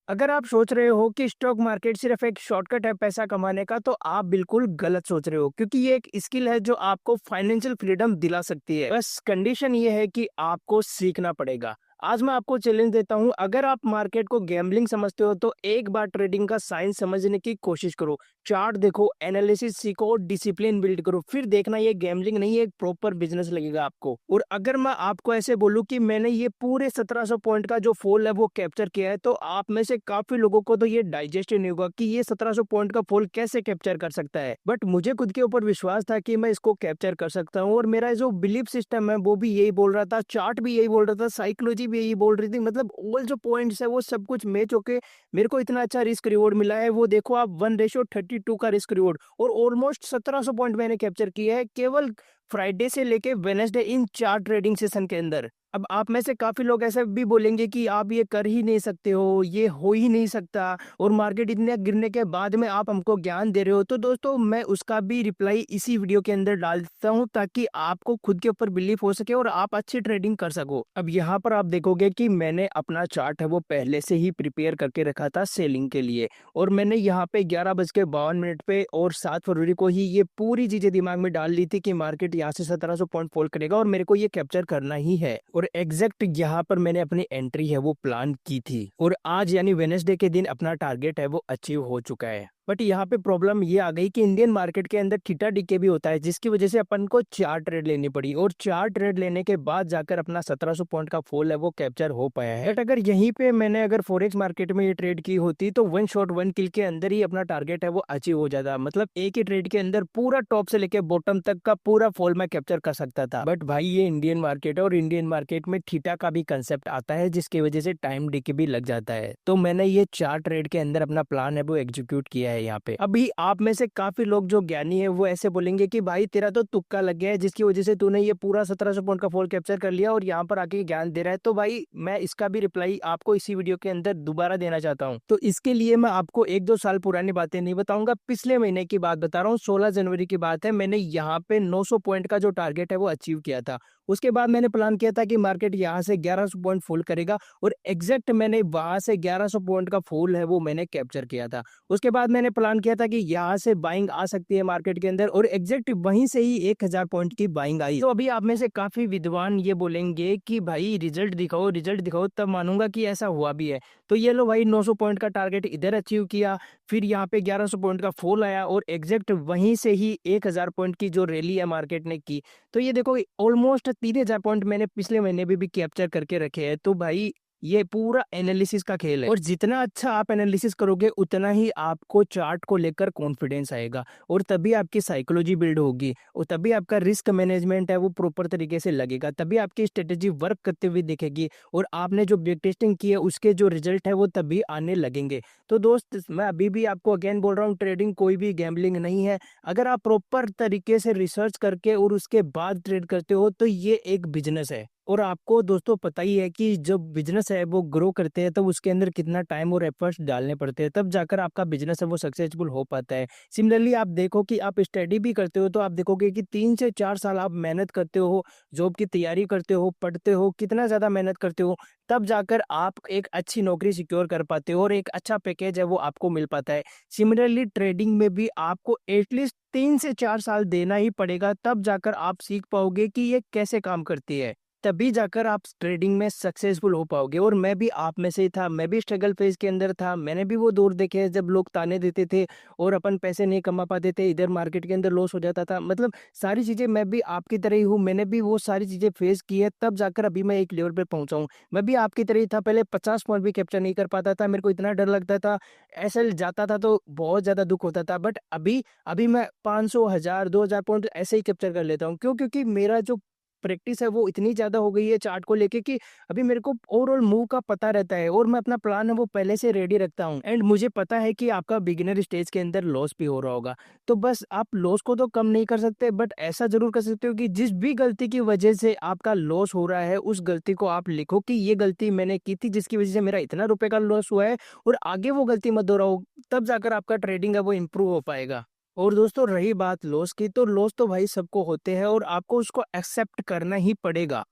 अगर आप सोच रहे हो कि स्टॉक मार्केट सिर्फ एक शॉर्टकट है पैसा कमाने का, तो आप बिल्कुल गलत सोच रहे हो, क्योंकि ये एक स्किल है जो आपको फाइनेंशियल फ्रीडम दिला सकती है। बस कंडीशन ये है कि आपको सीखना पड़ेगा। आज मैं आपको चैलेंज देता हूं, अगर आप मार्केट को गैम्बलिंग समझते हो तो एक बार ट्रेडिंग का साइंस समझने की कोशिश करो। चार्ट देखो, एनालिसिस सीखो और डिसिप्लिन बिल्ड करो, फिर देखना ये गैम्बलिंग नहीं, एक प्रॉपर बिजनेस लगेगा आपको। और अगर मैं आपको ऐसे बोलूं कि मैंने ये पूरे 1700 पॉइंट का जो फॉल है वो कैप्चर किया है, तो आप में से काफी लोगों को तो ये डाइजेस्ट ही नहीं होगा कि ये 1700 पॉइंट का फॉल कैसे कैप्चर कर सकता है। बट मुझे खुद के ऊपर विश्वास था कि मैं इसको कैप्चर कर सकता हूँ, और मेरा जो बिलीफ सिस्टम है वो भी यही बोल रहा था, चार्ट भी यही बोल रहा था, साइकोलॉजी भी यही बोल रही थी। मतलब ऑल जो पॉइंट्स है वो सब कुछ मैच होके मेरे को इतना अच्छा रिस्क रिवॉर्ड मिला है। वो देखो आप, 1:32 का रिस्क रिवॉर्ड, और ऑलमोस्ट 1700 पॉइंट मैंने कैप्चर किया है केवल फ्राइडे से लेके वेडनेसडे इन 4 ट्रेडिंग सेशन के अंदर। अब आप में से काफ़ी लोग ऐसे भी बोलेंगे कि आप ये कर ही नहीं सकते हो, ये हो ही नहीं सकता, और मार्केट इतने गिरने के बाद में आप हमको ज्ञान दे रहे हो। तो दोस्तों, मैं उसका भी रिप्लाई इसी वीडियो के अंदर डाल देता हूँ, ताकि आपको खुद के ऊपर बिलीफ हो सके और आप अच्छी ट्रेडिंग कर सको। अब यहाँ पर आप देखोगे कि मैंने अपना चार्ट है वो पहले से ही प्रिपेयर करके रखा था सेलिंग के लिए, और मैंने यहाँ पे 11:52 पे और 7 फरवरी को ही ये पूरी चीजें दिमाग में डाल ली थी कि मार्केट यहाँ से 1700 पॉइंट फॉल करेगा और मेरे को ये कैप्चर करना ही है। और एग्जैक्ट यहाँ पर मैंने अपनी एंट्री है वो प्लान की थी, और आज यानी वेनेसडे के दिन अपना टारगेट है वो अचीव हो चुका है। बट यहाँ पे प्रॉब्लम ये आ गई कि इंडियन मार्केट के अंदर थीटा डीके भी होता है, जिसकी वजह से अपन को 4 ट्रेड लेनी पड़ी, और 4 ट्रेड लेने के बाद जाकर अपना 1700 पॉइंट का फॉल है वो कैप्चर हो पाया है। बट अगर यहीं पे मैंने अगर फॉरेक्स मार्केट में ये ट्रेड की होती, तो 1 शॉट 1 किल के अंदर ही अपना टारगेट है वो अचीव हो जाता। मतलब एक ही ट्रेड के अंदर पूरा टॉप से लेके बॉटम तक का पूरा फॉल मैं कैप्चर कर सकता था। बट भाई, ये इंडियन मार्केट है, और इंडियन मार्केट में थीटा का भी कंसेप्ट आता है, जिसकी वजह से टाइम डीके भी लग जाता है। तो मैंने ये 4 ट्रेड के अंदर अपना प्लान है वो एग्जीक्यूट किया है यहाँ पे। अभी आप में से काफी लोग जो ज्ञानी है वो ऐसे बोलेंगे कि भाई तेरा तो तुक्का लग गया है, जिसकी वजह से तूने ये पूरा 1700 पॉइंट का फॉल कैप्चर कर लिया और यहाँ पर आके ज्ञान दे रहा है। तो भाई, मैं इसका भी रिप्लाई आपको इसी वीडियो के अंदर दोबारा देना चाहता हूँ। तो इसके लिए मैं आपको 1-2 साल पुरानी बातें नहीं बताऊंगा, पिछले महीने की बात बता रहा हूँ। 16 जनवरी की बात है, मैंने यहाँ पे 900 पॉइंट का जो टारगेट है वो अचीव किया था। उसके बाद मैंने प्लान किया था कि मार्केट यहाँ से 1100 पॉइंट फॉल करेगा, और एग्जैक्ट मैंने वहां से 1100 पॉइंट का फॉल है वो मैंने कैप्चर किया था। उसके बाद मैंने प्लान किया था कि यहाँ से बाइंग आ सकती है मार्केट के अंदर, और एग्जैक्ट वहीं से ही 1000 पॉइंट की बाइंग आई। तो अभी आप में से काफी विद्वान ये बोलेंगे कि भाई रिजल्ट दिखाओ, रिजल्ट दिखाओ, तब मानूंगा कि ऐसा हुआ भी है। तो ये लो भाई, 900 पॉइंट का टारगेट इधर अचीव किया, फिर यहाँ पे 1100 पॉइंट का फॉल आया, और एग्जैक्ट वहीं से ही 1000 पॉइंट की जो रैली है मार्केट ने की। तो ये देखो, ऑलमोस्ट 3000 पॉइंट मैंने पिछले महीने भी कैप्चर करके रखे हैं। तो भाई, ये पूरा एनालिसिस का खेल है, और जितना अच्छा आप एनालिसिस करोगे उतना ही आपको चार्ट को लेकर कॉन्फिडेंस आएगा, और तभी आपकी साइकोलॉजी बिल्ड होगी, और तभी आपका रिस्क मैनेजमेंट है वो प्रॉपर तरीके से लगेगा, तभी आपकी स्ट्रेटेजी वर्क करते हुए दिखेगी, और आपने जो बैक टेस्टिंग की है उसके जो रिजल्ट है वो तभी आने लगेंगे। तो दोस्त, मैं अभी भी आपको अगेन बोल रहा हूँ, ट्रेडिंग कोई भी गैम्बलिंग नहीं है। अगर आप प्रॉपर तरीके से रिसर्च करके और उसके बाद ट्रेड करते हो तो ये एक बिजनेस है। और आपको दोस्तों पता ही है कि जब बिजनेस है वो ग्रो करते हैं तब उसके अंदर कितना टाइम और एफर्ट्स डालने पड़ते हैं, तब जाकर आपका बिजनेस है वो सक्सेसफुल हो पाता है। सिमिलरली आप देखो कि आप स्टडी भी करते हो, तो आप देखोगे कि 3 से 4 साल आप मेहनत करते हो, जॉब की तैयारी करते हो, पढ़ते हो, कितना ज्यादा मेहनत करते हो, तब जाकर आप एक अच्छी नौकरी सिक्योर कर पाते हो और एक अच्छा पैकेज है वो आपको मिल पाता है। सिमिलरली ट्रेडिंग में भी आपको एटलीस्ट 3 से 4 साल देना ही पड़ेगा, तब जाकर आप सीख पाओगे कि ये कैसे काम करती है, तभी जाकर आप ट्रेडिंग में सक्सेसफुल हो पाओगे। और मैं भी आप में से ही था, मैं भी स्ट्रगल फेज के अंदर था, मैंने भी वो दौर देखे हैं जब लोग ताने देते थे और अपन पैसे नहीं कमा पाते थे, इधर मार्केट के अंदर लॉस हो जाता था। मतलब सारी चीजें मैं भी आपकी तरह ही हूँ, मैंने भी वो सारी चीजें फेस की है, तब जाकर अभी मैं एक लेवल पे पहुंचा हूँ। मैं भी आपकी तरह ही था, पहले 50 पॉइंट भी कैप्चर नहीं कर पाता था, मेरे को इतना डर लगता था, ऐसे जाता था तो बहुत ज्यादा दुख होता था। बट अभी अभी मैं 500, 1000, 2000 पॉइंट ऐसे ही कैप्चर कर लेता हूँ। क्यों? क्योंकि मेरा जो प्रैक्टिस है वो इतनी ज्यादा हो गई है चार्ट को लेके, कि अभी मेरे को ओवरऑल मूव का पता रहता है, और मैं अपना प्लान है वो पहले से रेडी रखता हूँ। एंड मुझे पता है कि आपका बिगिनर स्टेज के अंदर लॉस भी हो रहा होगा, तो बस आप लॉस को तो कम नहीं कर सकते, बट ऐसा जरूर कर सकते हो कि जिस भी गलती की वजह से आपका लॉस हो रहा है उस गलती को आप लिखो कि ये गलती मैंने की थी जिसकी वजह से मेरा इतना रुपए का लॉस हुआ है, और आगे वो गलती मत दोहराओ, तब जाकर आपका ट्रेडिंग है वो इम्प्रूव हो पाएगा। और दोस्तों, रही बात लॉस की, तो लॉस तो भाई सबको होते हैं, और आपको उसको एक्सेप्ट करना ही पड़ेगा।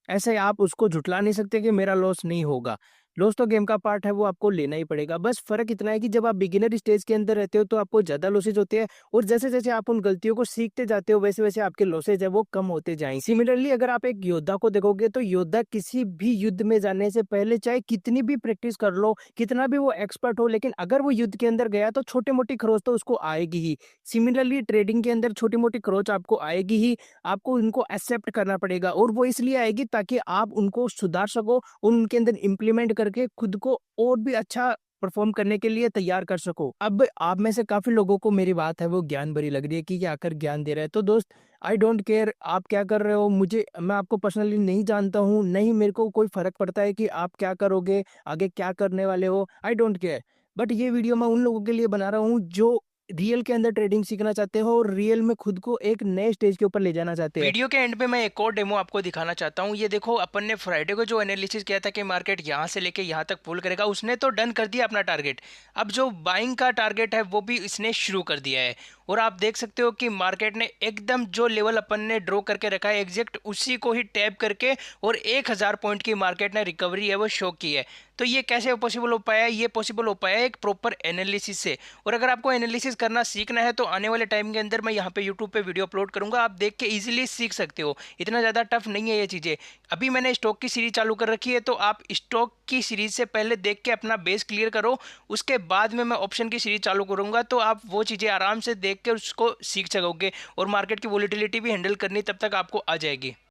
ऐसे आप उसको झुटला नहीं सकते कि मेरा लॉस नहीं होगा। लॉस तो गेम का पार्ट है, वो आपको लेना ही पड़ेगा। बस फ़र्क इतना है कि जब आप बिगिनर स्टेज के अंदर रहते हो तो आपको ज़्यादा लॉसेस होते हैं और जैसे-जैसे आप उन गलतियों को सीखते जाते हो वैसे-वैसे आपके लॉसेस है वो कम होते जाएँगे। सिमिलरली अगर आप एक योद्धा को देखोगे तो योद्धा किसी भी युद्ध में जाने से पहले चाहे कितनी भी प्रैक्टिस कर लो, कितना भी वो एक्सपर्ट हो, लेकिन अगर वो युद्ध के अंदर गया तो छोटी-मोटी खरोच तो उसको आएगी ही। सिमिलरली ट्रेडिंग के अंदर छोटी-मोटी खरोच आपको आएगी ही, आपको उनको एक्सेप्ट करना पड़ेगा और वो इसलिए आएगी ताकि आप उनको सुधार सको, उनके अंदर इम्प्लीमेंट करके खुद को और भी अच्छा परफॉर्म करने के लिए तैयार कर सको। अब आप में से काफ़ी लोगों को मेरी बात है वो ज्ञान भरी लग रही है कि ये आकर ज्ञान दे रहा है। तो दोस्त, आई डोंट केयर आप क्या कर रहे हो, मैं आपको पर्सनली नहीं जानता हूँ, नहीं मेरे को कोई फ़र्क पड़ता है कि आप क्या करोगे, आगे क्या करने वाले हो, आई डोंट केयर। बट ये वीडियो मैं उन लोगों के लिए बना रहा हूँ जो रियल के अंदर ट्रेडिंग सीखना चाहते हो और रियल में खुद को एक नए स्टेज के ऊपर ले जाना चाहते हैं। वीडियो के एंड पे मैं एक और डेमो आपको दिखाना चाहता हूँ। ये देखो, अपन ने फ्राइडे को जो एनालिसिस किया था कि मार्केट यहाँ से लेके यहाँ तक पुल करेगा, उसने तो डन कर दिया अपना टारगेट। अब जो बाइंग का टारगेट है वो भी इसने शुरू कर दिया है और आप देख सकते हो कि मार्केट ने एकदम जो लेवल अपन ने ड्रॉ करके रखा है एग्जैक्ट उसी को ही टैप करके और 1000 पॉइंट की मार्केट ने रिकवरी है वो शो की है। तो ये कैसे पॉसिबल हो पाया? ये पॉसिबल हो पाया एक प्रॉपर एनालिसिस से। और अगर आपको एनालिसिस करना सीखना है तो आने वाले टाइम के अंदर मैं यहाँ पे यूट्यूब पे वीडियो अपलोड करूँगा, आप देख के इजीली सीख सकते हो। इतना ज़्यादा टफ नहीं है ये चीज़ें। अभी मैंने स्टॉक की सीरीज चालू कर रखी है, तो आप स्टॉक की सीरीज से पहले देख के अपना बेस क्लियर करो, उसके बाद में मैं ऑप्शन की सीरीज चालू करूँगा, तो आप वो चीज़ें आराम से देख के उसको सीख सकोगे और मार्केट की वॉलीटिलिटी भी हैंडल करनी तब तक आपको आ जाएगी।